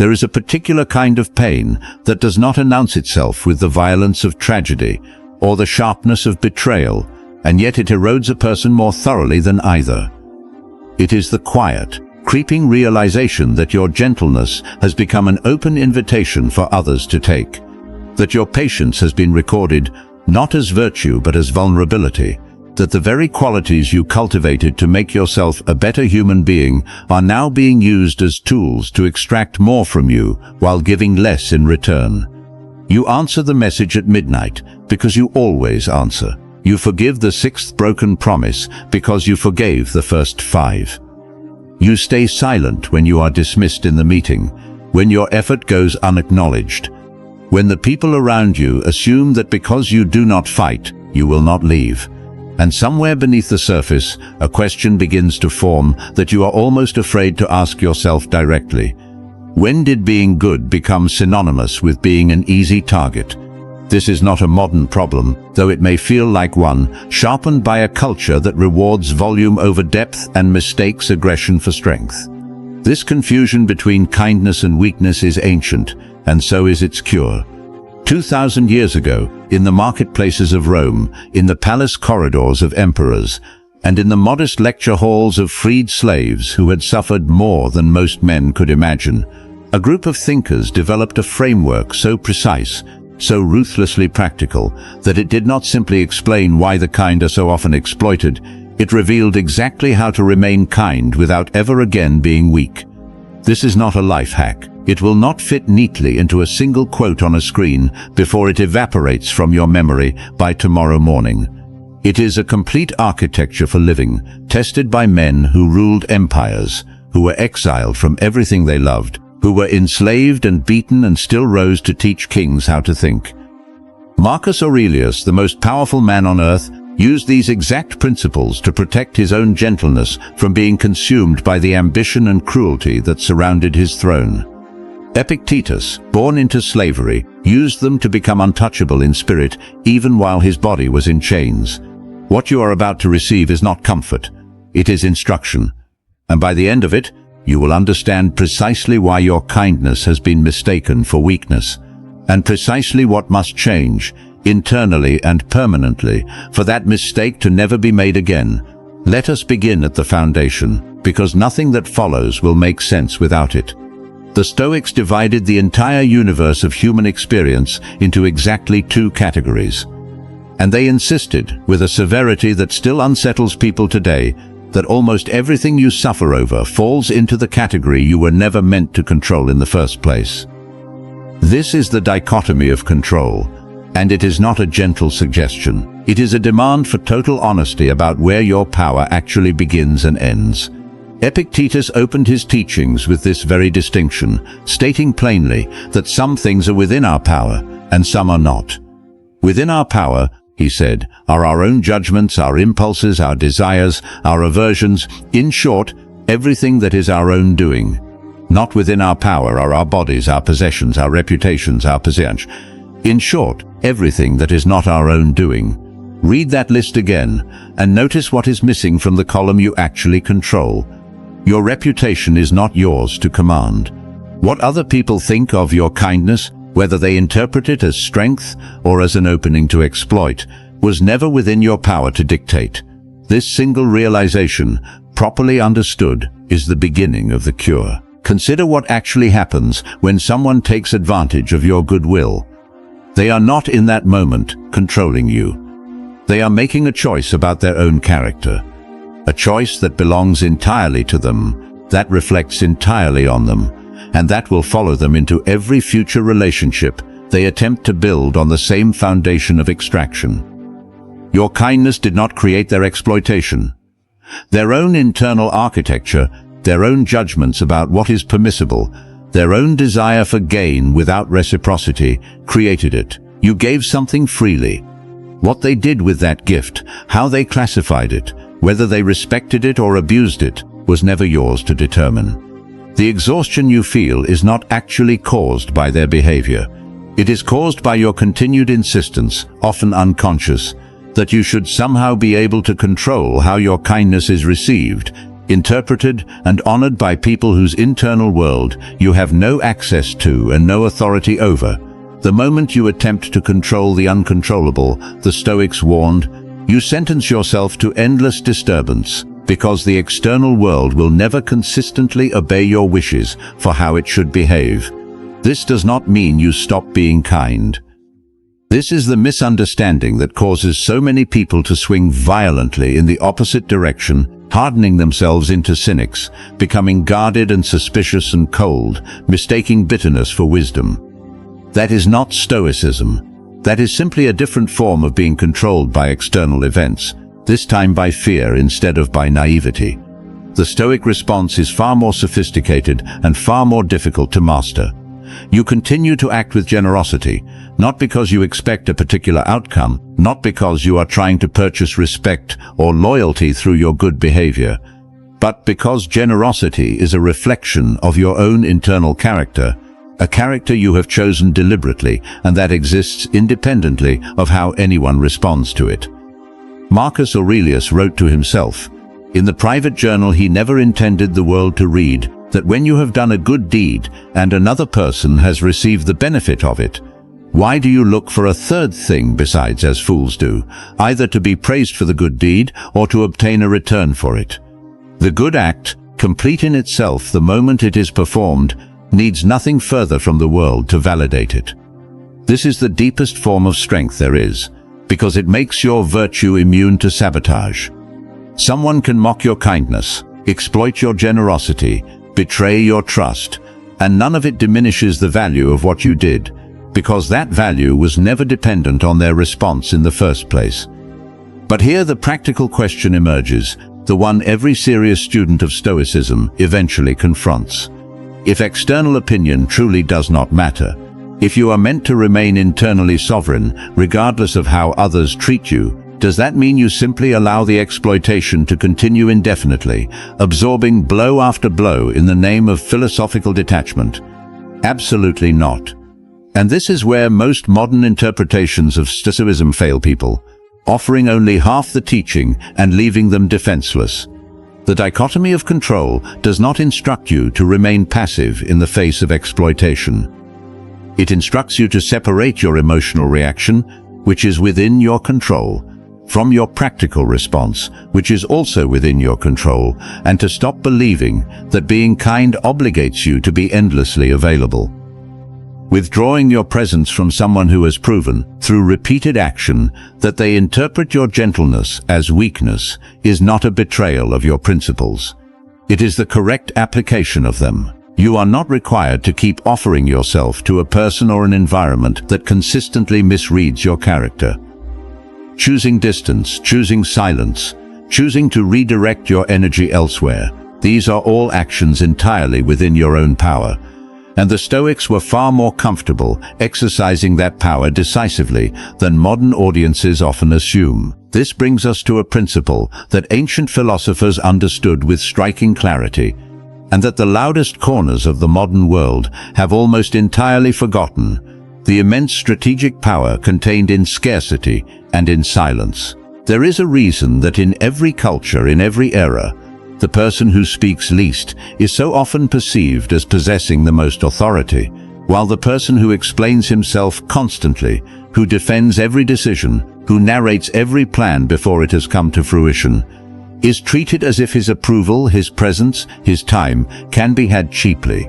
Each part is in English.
There is a particular kind of pain that does not announce itself with the violence of tragedy or the sharpness of betrayal, and yet it erodes a person more thoroughly than either. It is the quiet, creeping realization that your gentleness has become an open invitation for others to take, that your patience has been recorded not as virtue but as vulnerability, that the very qualities you cultivated to make yourself a better human being are now being used as tools to extract more from you while giving less in return. You answer the message at midnight because you always answer. You forgive the sixth broken promise because you forgave the first 5. You stay silent when you are dismissed in the meeting, when your effort goes unacknowledged, when the people around you assume that because you do not fight, you will not leave. And somewhere beneath the surface, a question begins to form that you are almost afraid to ask yourself directly. When did being good become synonymous with being an easy target? This is not a modern problem, though it may feel like one, sharpened by a culture that rewards volume over depth and mistakes aggression for strength. This confusion between kindness and weakness is ancient, and so is its cure. 2,000 years ago, in the marketplaces of Rome, in the palace corridors of emperors, and in the modest lecture halls of freed slaves who had suffered more than most men could imagine, a group of thinkers developed a framework so precise, so ruthlessly practical, that it did not simply explain why the kind are so often exploited. It revealed exactly how to remain kind without ever again being weak. This is not a life hack. It will not fit neatly into a single quote on a screen before it evaporates from your memory by tomorrow morning. It is a complete architecture for living, tested by men who ruled empires, who were exiled from everything they loved, who were enslaved and beaten and still rose to teach kings how to think. Marcus Aurelius, the most powerful man on earth, used these exact principles to protect his own gentleness from being consumed by the ambition and cruelty that surrounded his throne. Epictetus, born into slavery, used them to become untouchable in spirit even while his body was in chains. What you are about to receive is not comfort, it is instruction. And by the end of it, you will understand precisely why your kindness has been mistaken for weakness, and precisely what must change, internally and permanently, for that mistake to never be made again. Let us begin at the foundation, because nothing that follows will make sense without it. The Stoics divided the entire universe of human experience into exactly 2 categories. And they insisted, with a severity that still unsettles people today, that almost everything you suffer over falls into the category you were never meant to control in the first place. This is the dichotomy of control, and it is not a gentle suggestion. It is a demand for total honesty about where your power actually begins and ends. Epictetus opened his teachings with this very distinction, stating plainly that some things are within our power and some are not. Within our power, he said, are our own judgments, our impulses, our desires, our aversions, in short, everything that is our own doing. Not within our power are our bodies, our possessions, our reputations, our possessions. In short, everything that is not our own doing. Read that list again and notice what is missing from the column you actually control. Your reputation is not yours to command. What other people think of your kindness, whether they interpret it as strength or as an opening to exploit, was never within your power to dictate. This single realization, properly understood, is the beginning of the cure. Consider what actually happens when someone takes advantage of your goodwill. They are not in that moment controlling you. They are making a choice about their own character. A choice that belongs entirely to them, that reflects entirely on them, and that will follow them into every future relationship they attempt to build on the same foundation of extraction. Your kindness did not create their exploitation. Their own internal architecture, their own judgments about what is permissible, their own desire for gain without reciprocity, created it. You gave something freely. What they did with that gift, how they classified it, whether they respected it or abused it, was never yours to determine. The exhaustion you feel is not actually caused by their behavior. It is caused by your continued insistence, often unconscious, that you should somehow be able to control how your kindness is received, interpreted and honored by people whose internal world you have no access to and no authority over. The moment you attempt to control the uncontrollable, the Stoics warned, you sentence yourself to endless disturbance, because the external world will never consistently obey your wishes for how it should behave. This does not mean you stop being kind. This is the misunderstanding that causes so many people to swing violently in the opposite direction, hardening themselves into cynics, becoming guarded and suspicious and cold, mistaking bitterness for wisdom. That is not Stoicism. That is simply a different form of being controlled by external events, this time by fear instead of by naivety. The Stoic response is far more sophisticated and far more difficult to master. You continue to act with generosity, not because you expect a particular outcome, not because you are trying to purchase respect or loyalty through your good behavior, but because generosity is a reflection of your own internal character, a character you have chosen deliberately and that exists independently of how anyone responds to it. Marcus Aurelius wrote to himself, in the private journal he never intended the world to read, that when you have done a good deed and another person has received the benefit of it, why do you look for a third thing besides, as fools do, either to be praised for the good deed or to obtain a return for it? The good act, complete in itself the moment it is performed, needs nothing further from the world to validate it. This is the deepest form of strength there is, because it makes your virtue immune to sabotage. Someone can mock your kindness, exploit your generosity, betray your trust, and none of it diminishes the value of what you did, because that value was never dependent on their response in the first place. But here the practical question emerges, the one every serious student of Stoicism eventually confronts. If external opinion truly does not matter, if you are meant to remain internally sovereign, regardless of how others treat you, does that mean you simply allow the exploitation to continue indefinitely, absorbing blow after blow in the name of philosophical detachment? Absolutely not. And this is where most modern interpretations of Stoicism fail people, offering only half the teaching and leaving them defenseless. The dichotomy of control does not instruct you to remain passive in the face of exploitation. It instructs you to separate your emotional reaction, which is within your control, from your practical response, which is also within your control, and to stop believing that being kind obligates you to be endlessly available. Withdrawing your presence from someone who has proven, through repeated action, that they interpret your gentleness as weakness is not a betrayal of your principles. It is the correct application of them. You are not required to keep offering yourself to a person or an environment that consistently misreads your character. Choosing distance, choosing silence, choosing to redirect your energy elsewhere, these are all actions entirely within your own power. And the Stoics were far more comfortable exercising that power decisively than modern audiences often assume. This brings us to a principle that ancient philosophers understood with striking clarity, and that the loudest corners of the modern world have almost entirely forgotten: the immense strategic power contained in scarcity and in silence. There is a reason that in every culture, in every era, the person who speaks least is so often perceived as possessing the most authority, while the person who explains himself constantly, who defends every decision, who narrates every plan before it has come to fruition, is treated as if his approval, his presence, his time can be had cheaply,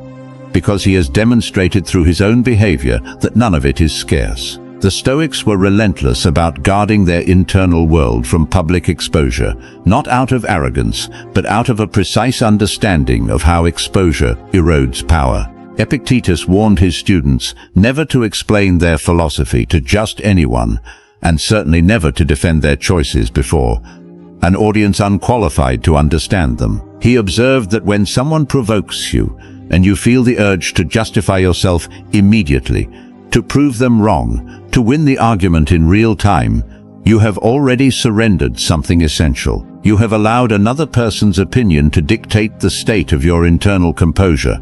because he has demonstrated through his own behavior that none of it is scarce. The Stoics were relentless about guarding their internal world from public exposure, not out of arrogance, but out of a precise understanding of how exposure erodes power. Epictetus warned his students never to explain their philosophy to just anyone, and certainly never to defend their choices before an audience unqualified to understand them. He observed that when someone provokes you, and you feel the urge to justify yourself immediately, to prove them wrong, to win the argument in real time, you have already surrendered something essential. You have allowed another person's opinion to dictate the state of your internal composure.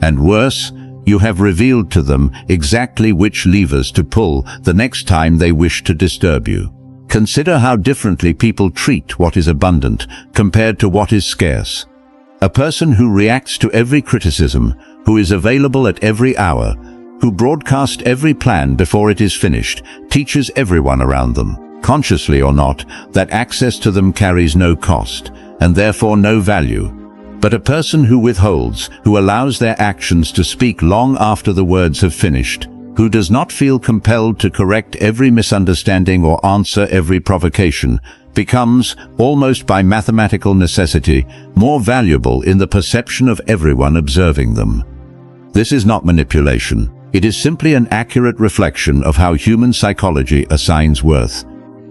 And worse, you have revealed to them exactly which levers to pull the next time they wish to disturb you. Consider how differently people treat what is abundant compared to what is scarce. A person who reacts to every criticism, who is available at every hour, who broadcasts every plan before it is finished, teaches everyone around them, consciously or not, that access to them carries no cost, and therefore no value. But a person who withholds, who allows their actions to speak long after the words have finished, who does not feel compelled to correct every misunderstanding or answer every provocation, becomes, almost by mathematical necessity, more valuable in the perception of everyone observing them. This is not manipulation. It is simply an accurate reflection of how human psychology assigns worth.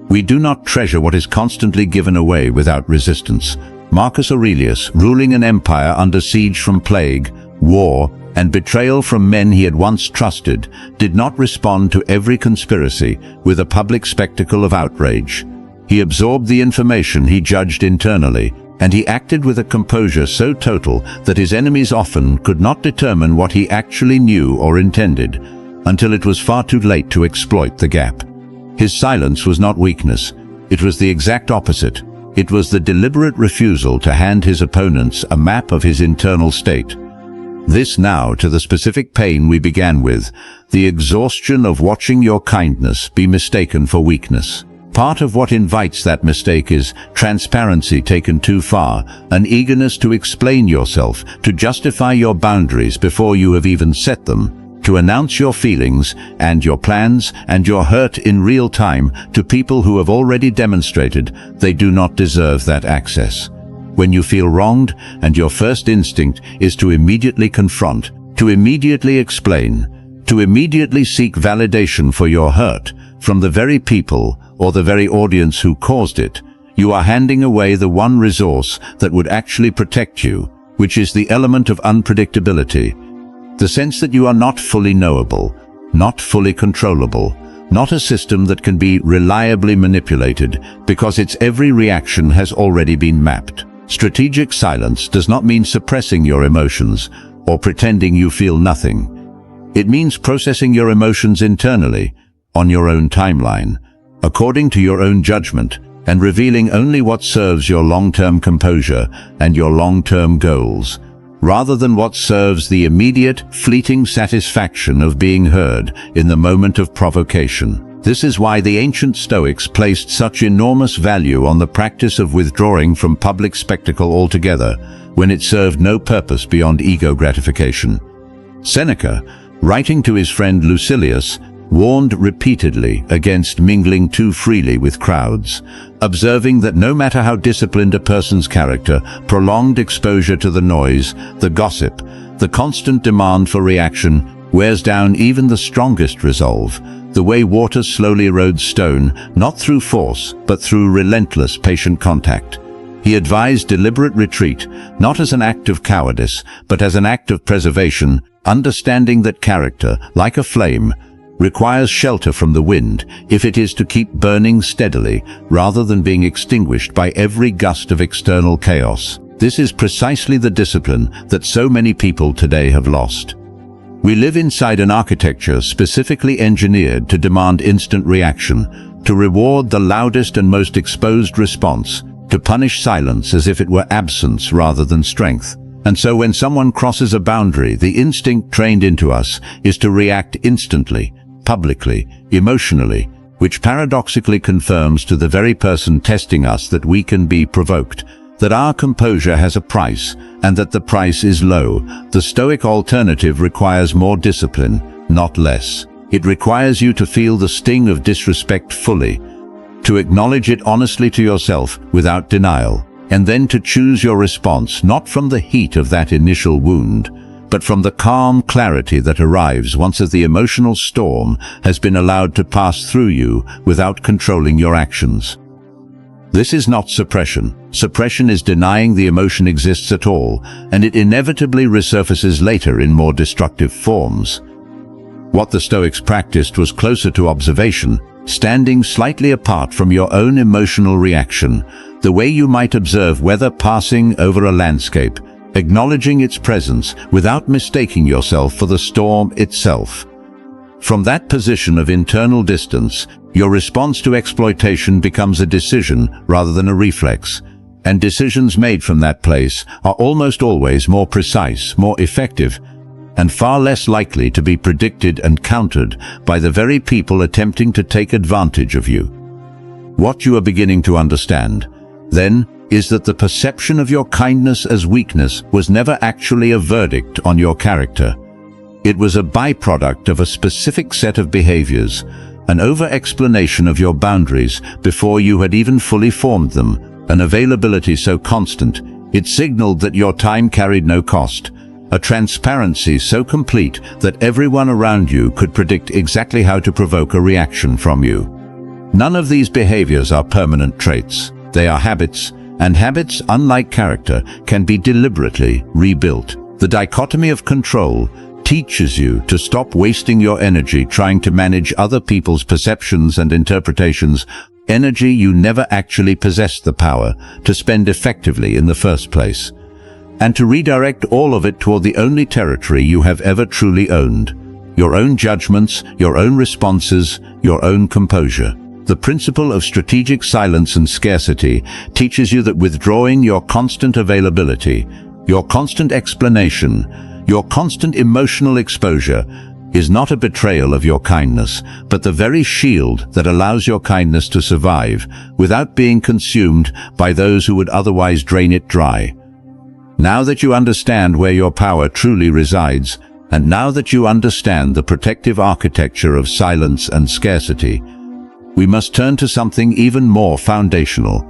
We do not treasure what is constantly given away without resistance. Marcus Aurelius, ruling an empire under siege from plague, war, and betrayal from men he had once trusted, did not respond to every conspiracy with a public spectacle of outrage. He absorbed the information he judged internally, and he acted with a composure so total that his enemies often could not determine what he actually knew or intended, until it was far too late to exploit the gap. His silence was not weakness. It was the exact opposite. It was the deliberate refusal to hand his opponents a map of his internal state. This now to the specific pain we began with, the exhaustion of watching your kindness be mistaken for weakness. Part of what invites that mistake is transparency taken too far, an eagerness to explain yourself, to justify your boundaries before you have even set them, to announce your feelings and your plans and your hurt in real time to people who have already demonstrated they do not deserve that access. When you feel wronged and your first instinct is to immediately confront, to immediately explain, to immediately seek validation for your hurt from the very people or the very audience who caused it, you are handing away the one resource that would actually protect you, which is the element of unpredictability, the sense that you are not fully knowable, not fully controllable, not a system that can be reliably manipulated because its every reaction has already been mapped. Strategic silence does not mean suppressing your emotions or pretending you feel nothing. It means processing your emotions internally, on your own timeline, according to your own judgment, and revealing only what serves your long-term composure and your long-term goals, rather than what serves the immediate, fleeting satisfaction of being heard in the moment of provocation. This is why the ancient Stoics placed such enormous value on the practice of withdrawing from public spectacle altogether, when it served no purpose beyond ego gratification. Seneca, writing to his friend Lucilius, warned repeatedly against mingling too freely with crowds, observing that no matter how disciplined a person's character, prolonged exposure to the noise, the gossip, the constant demand for reaction wears down even the strongest resolve, the way water slowly erodes stone, not through force, but through relentless, patient contact. He advised deliberate retreat, not as an act of cowardice, but as an act of preservation, understanding that character, like a flame, requires shelter from the wind if it is to keep burning steadily rather than being extinguished by every gust of external chaos. This is precisely the discipline that so many people today have lost. We live inside an architecture specifically engineered to demand instant reaction, to reward the loudest and most exposed response, to punish silence as if it were absence rather than strength. And so when someone crosses a boundary, the instinct trained into us is to react instantly, publicly, emotionally, which paradoxically confirms to the very person testing us that we can be provoked, that our composure has a price, and that the price is low. The Stoic alternative requires more discipline, not less. It requires you to feel the sting of disrespect fully, to acknowledge it honestly to yourself without denial, and then to choose your response not from the heat of that initial wound, but from the calm clarity that arrives once the emotional storm has been allowed to pass through you without controlling your actions. This is not suppression. Suppression is denying the emotion exists at all, and it inevitably resurfaces later in more destructive forms. What the Stoics practiced was closer to observation, standing slightly apart from your own emotional reaction, the way you might observe weather passing over a landscape, acknowledging its presence without mistaking yourself for the storm itself. From that position of internal distance, your response to exploitation becomes a decision rather than a reflex. and decisions made from that place are almost always more precise, more effective, and far less likely to be predicted and countered by the very people attempting to take advantage of you. What you are beginning to understand, then, is that the perception of your kindness as weakness was never actually a verdict on your character. It was a byproduct of a specific set of behaviors, an over-explanation of your boundaries before you had even fully formed them, an availability so constant, it signaled that your time carried no cost, a transparency so complete that everyone around you could predict exactly how to provoke a reaction from you. None of these behaviors are permanent traits. They are habits, and habits, unlike character, can be deliberately rebuilt. The dichotomy of control teaches you to stop wasting your energy trying to manage other people's perceptions and interpretations, energy you never actually possessed the power to spend effectively in the first place, and to redirect all of it toward the only territory you have ever truly owned: your own judgments, your own responses, your own composure. The principle of strategic silence and scarcity teaches you that withdrawing your constant availability, your constant explanation, your constant emotional exposure is not a betrayal of your kindness, but the very shield that allows your kindness to survive without being consumed by those who would otherwise drain it dry. Now that you understand where your power truly resides, and now that you understand the protective architecture of silence and scarcity, we must turn to something even more foundational,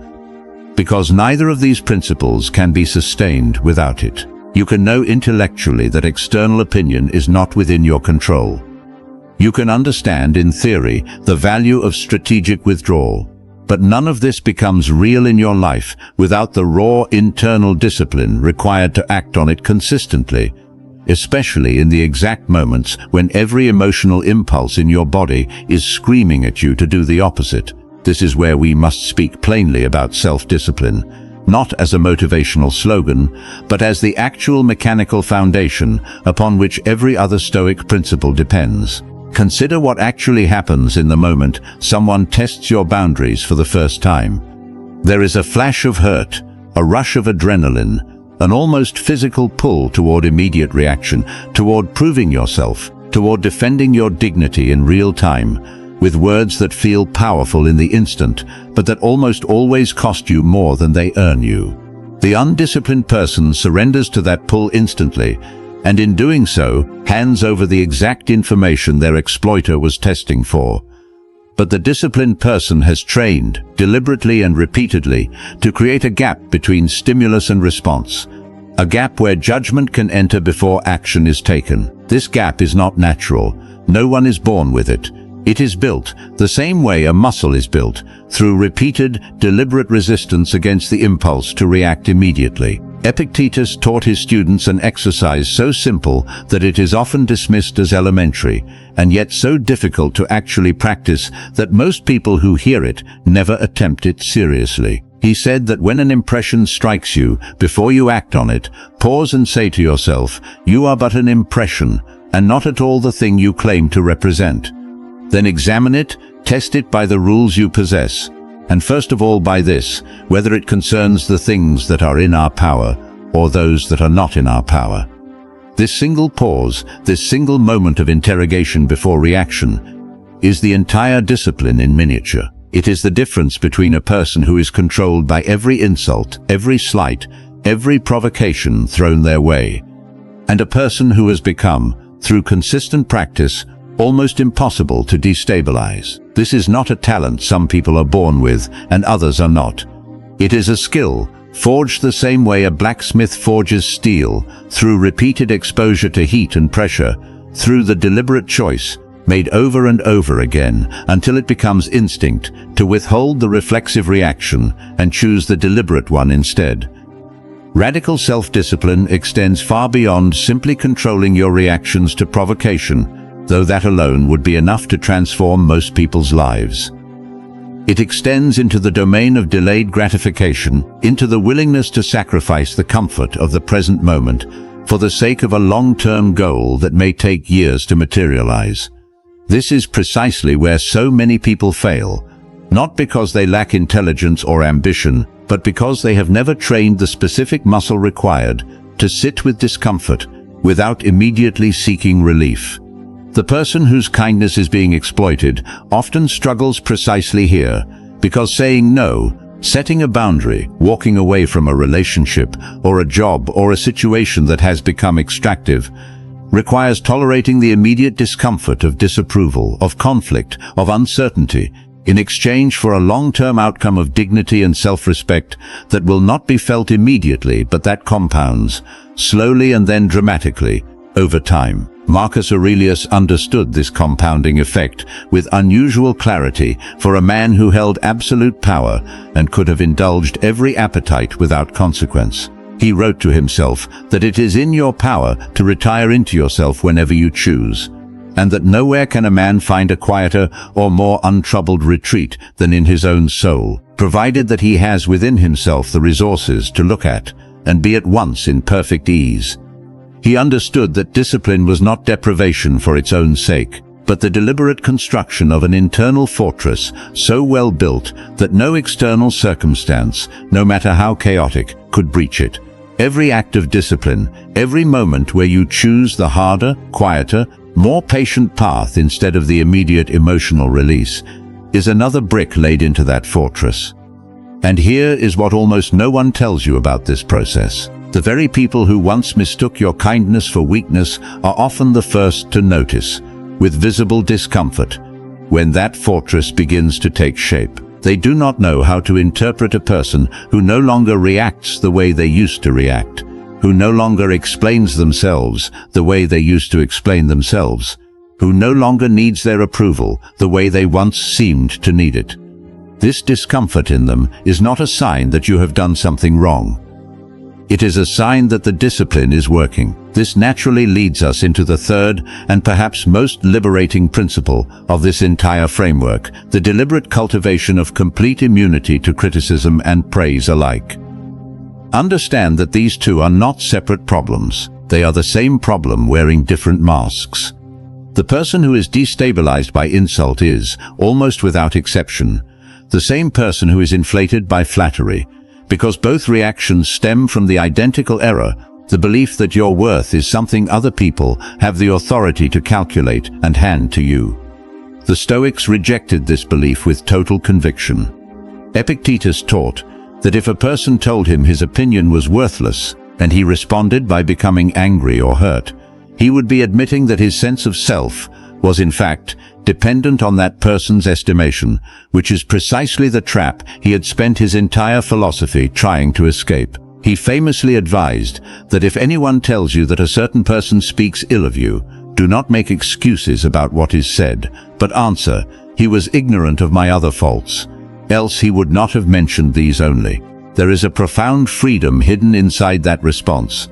because neither of these principles can be sustained without it. You can know intellectually that external opinion is not within your control. You can understand, in theory, the value of strategic withdrawal, but none of this becomes real in your life without the raw internal discipline required to act on it consistently, especially in the exact moments when every emotional impulse in your body is screaming at you to do the opposite. This is where we must speak plainly about self-discipline, not as a motivational slogan, but as the actual mechanical foundation upon which every other Stoic principle depends. Consider what actually happens in the moment someone tests your boundaries for the first time. There is a flash of hurt, a rush of adrenaline, an almost physical pull toward immediate reaction, toward proving yourself, toward defending your dignity in real time, with words that feel powerful in the instant, but that almost always cost you more than they earn you. The undisciplined person surrenders to that pull instantly, and in doing so, hands over the exact information their exploiter was testing for. But the disciplined person has trained, deliberately and repeatedly, to create a gap between stimulus and response, a gap where judgment can enter before action is taken. This gap is not natural. No one is born with it. It is built, the same way a muscle is built, through repeated, deliberate resistance against the impulse to react immediately. Epictetus taught his students an exercise so simple that it is often dismissed as elementary, and yet so difficult to actually practice that most people who hear it never attempt it seriously. He said that when an impression strikes you, before you act on it, pause and say to yourself, "You are but an impression, and not at all the thing you claim to represent." Then examine it, test it by the rules you possess, and first of all by this, whether it concerns the things that are in our power or those that are not in our power. This single pause, this single moment of interrogation before reaction, is the entire discipline in miniature. It is the difference between a person who is controlled by every insult, every slight, every provocation thrown their way, and a person who has become, through consistent practice, almost impossible to destabilize. This is not a talent some people are born with and others are not. It is a skill, forged the same way a blacksmith forges steel, through repeated exposure to heat and pressure, through the deliberate choice, made over and over again, until it becomes instinct, to withhold the reflexive reaction and choose the deliberate one instead. Radical self-discipline extends far beyond simply controlling your reactions to provocation, though that alone would be enough to transform most people's lives. It extends into the domain of delayed gratification, into the willingness to sacrifice the comfort of the present moment for the sake of a long-term goal that may take years to materialize. This is precisely where so many people fail, not because they lack intelligence or ambition, but because they have never trained the specific muscle required to sit with discomfort without immediately seeking relief. The person whose kindness is being exploited often struggles precisely here, because saying no, setting a boundary, walking away from a relationship or a job or a situation that has become extractive, requires tolerating the immediate discomfort of disapproval, of conflict, of uncertainty, in exchange for a long-term outcome of dignity and self-respect that will not be felt immediately, but that compounds, slowly and then dramatically, over time. Marcus Aurelius understood this compounding effect with unusual clarity for a man who held absolute power and could have indulged every appetite without consequence. He wrote to himself that it is in your power to retire into yourself whenever you choose, and that nowhere can a man find a quieter or more untroubled retreat than in his own soul, provided that he has within himself the resources to look at and be at once in perfect ease. He understood that discipline was not deprivation for its own sake, but the deliberate construction of an internal fortress so well built that no external circumstance, no matter how chaotic, could breach it. Every act of discipline, every moment where you choose the harder, quieter, more patient path instead of the immediate emotional release, is another brick laid into that fortress. And here is what almost no one tells you about this process. The very people who once mistook your kindness for weakness are often the first to notice, with visible discomfort, when that fortress begins to take shape. They do not know how to interpret a person who no longer reacts the way they used to react, who no longer explains themselves the way they used to explain themselves, who no longer needs their approval the way they once seemed to need it. This discomfort in them is not a sign that you have done something wrong. It is a sign that the discipline is working. This naturally leads us into the third and perhaps most liberating principle of this entire framework, the deliberate cultivation of complete immunity to criticism and praise alike. Understand that these two are not separate problems. They are the same problem wearing different masks. The person who is destabilized by insult is, almost without exception, the same person who is inflated by flattery, because both reactions stem from the identical error, the belief that your worth is something other people have the authority to calculate and hand to you. The Stoics rejected this belief with total conviction. Epictetus taught that if a person told him his opinion was worthless, and he responded by becoming angry or hurt, he would be admitting that his sense of self was in fact dependent on that person's estimation, which is precisely the trap he had spent his entire philosophy trying to escape. He famously advised that if anyone tells you that a certain person speaks ill of you, do not make excuses about what is said, but answer, "He was ignorant of my other faults, else he would not have mentioned these only." There is a profound freedom hidden inside that response.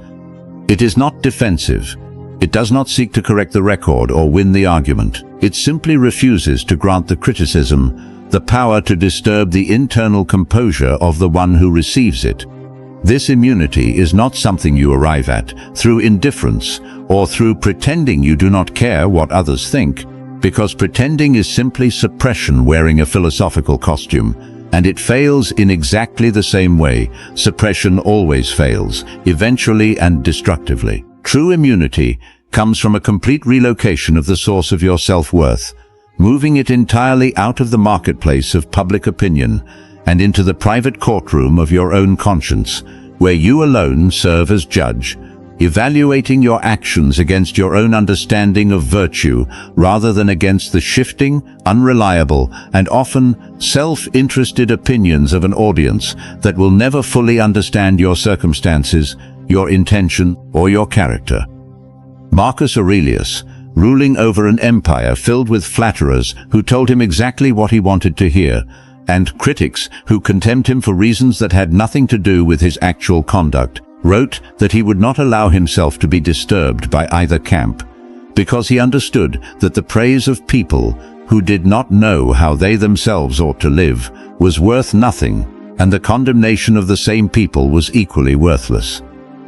It is not defensive. It does not seek to correct the record or win the argument. It simply refuses to grant the criticism the power to disturb the internal composure of the one who receives it. This immunity is not something you arrive at through indifference or through pretending you do not care what others think, because pretending is simply suppression wearing a philosophical costume, and it fails in exactly the same way suppression always fails, eventually and destructively. True immunity comes from a complete relocation of the source of your self-worth, moving it entirely out of the marketplace of public opinion and into the private courtroom of your own conscience, where you alone serve as judge, evaluating your actions against your own understanding of virtue rather than against the shifting, unreliable, and often self-interested opinions of an audience that will never fully understand your circumstances, your intention, or your character. Marcus Aurelius, ruling over an empire filled with flatterers who told him exactly what he wanted to hear, and critics who condemned him for reasons that had nothing to do with his actual conduct, wrote that he would not allow himself to be disturbed by either camp, because he understood that the praise of people who did not know how they themselves ought to live was worth nothing, and the condemnation of the same people was equally worthless.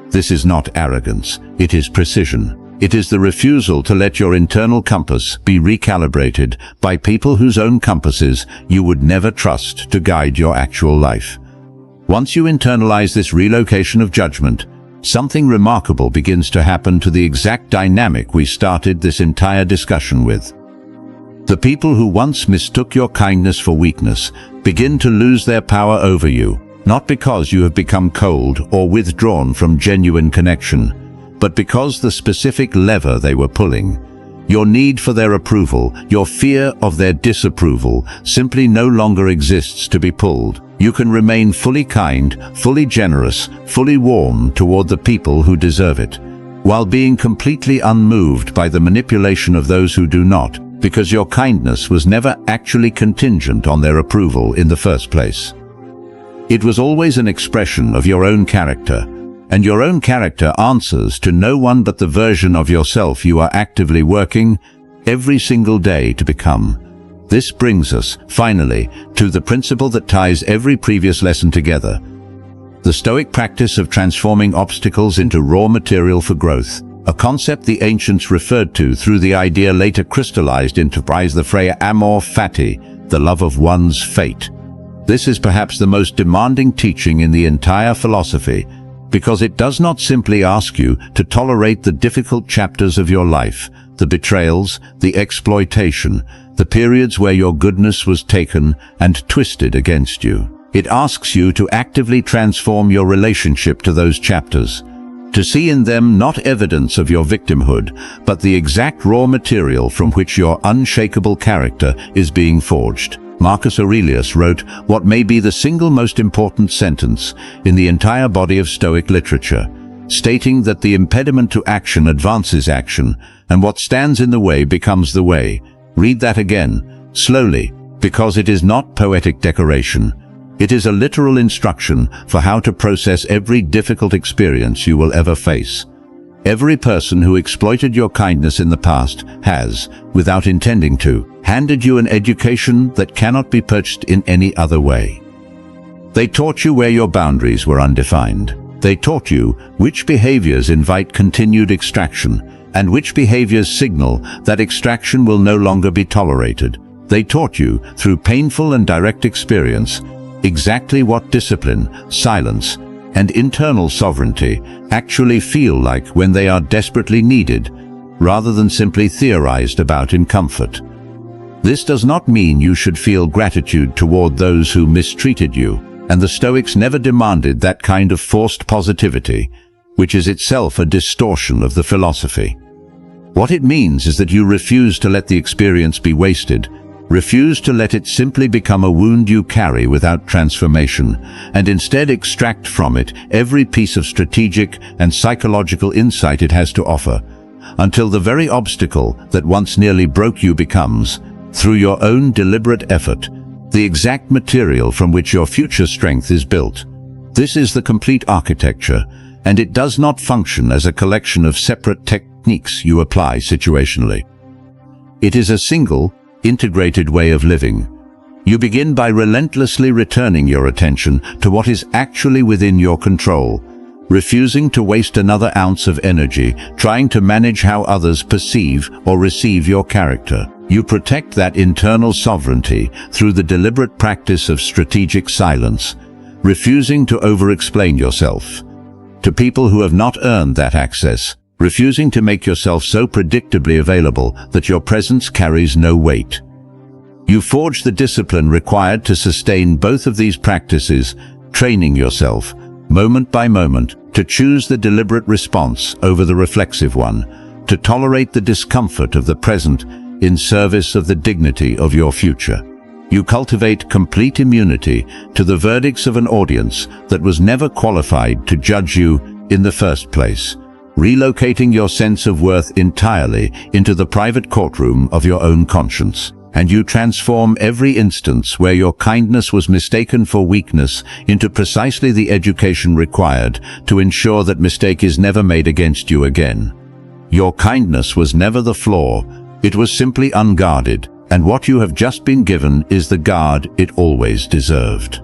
This is not arrogance, it is precision. It is the refusal to let your internal compass be recalibrated by people whose own compasses you would never trust to guide your actual life. Once you internalize this relocation of judgment, something remarkable begins to happen to the exact dynamic we started this entire discussion with. The people who once mistook your kindness for weakness begin to lose their power over you, not because you have become cold or withdrawn from genuine connection, but because the specific lever they were pulling, your need for their approval, your fear of their disapproval, simply no longer exists to be pulled. You can remain fully kind, fully generous, fully warm toward the people who deserve it, while being completely unmoved by the manipulation of those who do not, because your kindness was never actually contingent on their approval in the first place. It was always an expression of your own character, and your own character answers to no one but the version of yourself you are actively working every single day to become. This brings us, finally, to the principle that ties every previous lesson together: the Stoic practice of transforming obstacles into raw material for growth, a concept the ancients referred to through the idea later crystallized into the phrase amor fati, the love of one's fate. This is perhaps the most demanding teaching in the entire philosophy, because it does not simply ask you to tolerate the difficult chapters of your life, the betrayals, the exploitation, the periods where your goodness was taken and twisted against you. It asks you to actively transform your relationship to those chapters, to see in them not evidence of your victimhood, but the exact raw material from which your unshakable character is being forged. Marcus Aurelius wrote what may be the single most important sentence in the entire body of Stoic literature, stating that the impediment to action advances action, and what stands in the way becomes the way. Read that again, slowly, because it is not poetic decoration. It is a literal instruction for how to process every difficult experience you will ever face. Every person who exploited your kindness in the past has, without intending to, handed you an education that cannot be purchased in any other way. They taught you where your boundaries were undefined. They taught you which behaviors invite continued extraction, and which behaviors signal that extraction will no longer be tolerated. They taught you, through painful and direct experience, exactly what discipline, silence, and internal sovereignty actually feel like when they are desperately needed, rather than simply theorized about in comfort. This does not mean you should feel gratitude toward those who mistreated you, and the Stoics never demanded that kind of forced positivity, which is itself a distortion of the philosophy. What it means is that you refuse to let the experience be wasted, refuse to let it simply become a wound you carry without transformation, and instead extract from it every piece of strategic and psychological insight it has to offer, until the very obstacle that once nearly broke you becomes, through your own deliberate effort, the exact material from which your future strength is built. This is the complete architecture, and it does not function as a collection of separate techniques you apply situationally. It is a single, integrated way of living. You begin by relentlessly returning your attention to what is actually within your control, refusing to waste another ounce of energy trying to manage how others perceive or receive your character. You protect that internal sovereignty through the deliberate practice of strategic silence, refusing to over-explain yourself to people who have not earned that access, refusing to make yourself so predictably available that your presence carries no weight. You forge the discipline required to sustain both of these practices, training yourself, moment by moment, to choose the deliberate response over the reflexive one, to tolerate the discomfort of the present in service of the dignity of your future. You cultivate complete immunity to the verdicts of an audience that was never qualified to judge you in the first place, relocating your sense of worth entirely into the private courtroom of your own conscience. And you transform every instance where your kindness was mistaken for weakness into precisely the education required to ensure that mistake is never made against you again. Your kindness was never the flaw, it was simply unguarded, and what you have just been given is the guard it always deserved.